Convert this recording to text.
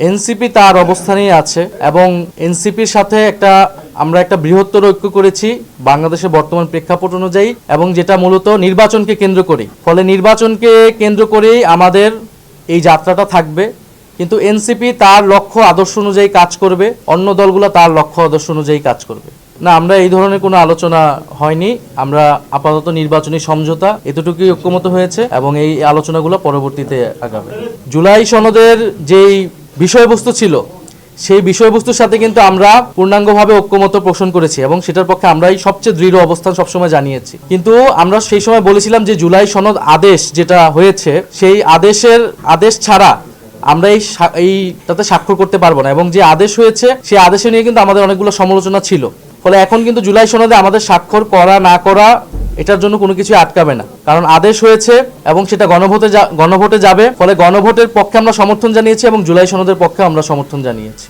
NCP তার অবস্থানেই আছে এবং এনসিপির সাথে আমরা একটা বৃহত্তর ঐক্য করেছি বাংলাদেশের বর্তমান প্রেক্ষাপট অনুযায়ী এবং যেটা মূলত নির্বাচনকে কেন্দ্র করে। ফলে নির্বাচনকে কেন্দ্র করেই আমাদের এই যাত্রাটা থাকবে। কিন্তু এনসিপি তার লক্ষ্য আদর্শ অনুযায়ী কাজ করবে, অন্য দলগুলো তার লক্ষ্য আদর্শ অনুযায়ী কাজ করবে। না, আমরা এই ধরনের কোনো আলোচনা হয়নি। আমরা আপাতত নির্বাচনী সমঝোতা এতটুকুই ঐক্যমত হয়েছে এবং এই আলোচনাগুলো পরবর্তীতে আগাবে। জুলাই সনদের যেই বিষয়বস্তু ছিল সেই বিষয়বস্তুর সাথে কিন্তু আমরা পূর্ণাঙ্গভাবে ঐক্যমত পোষণ করেছি এবং সেটার পক্ষে আমরাই সবচেয়ে দৃঢ় অবস্থান সবসময় জানিয়েছি। কিন্তু আমরা সেই সময় বলেছিলাম যে জুলাই সনদ আদেশ যেটা হয়েছে সেই আদেশ ছাড়া আমরা তাতে স্বাক্ষর করতে পারবো না এবং যে আদেশ হয়েছে সেই আদেশে নিয়ে কিন্তু আমাদের অনেকগুলো সমালোচনা ছিল। ফলে এখন কিন্তু জুলাই সনদে আমাদের স্বাক্ষর করা না করা এটার জন্য কোনো কিছু আটকাবে না, কারণ আদেশ হয়েছে এবং সেটা গণভোটে যাবে। ফলে গণভোটের পক্ষে আমরা সমর্থন জানিয়েছি এবং জুলাই সনদের পক্ষে আমরা সমর্থন জানিয়েছি।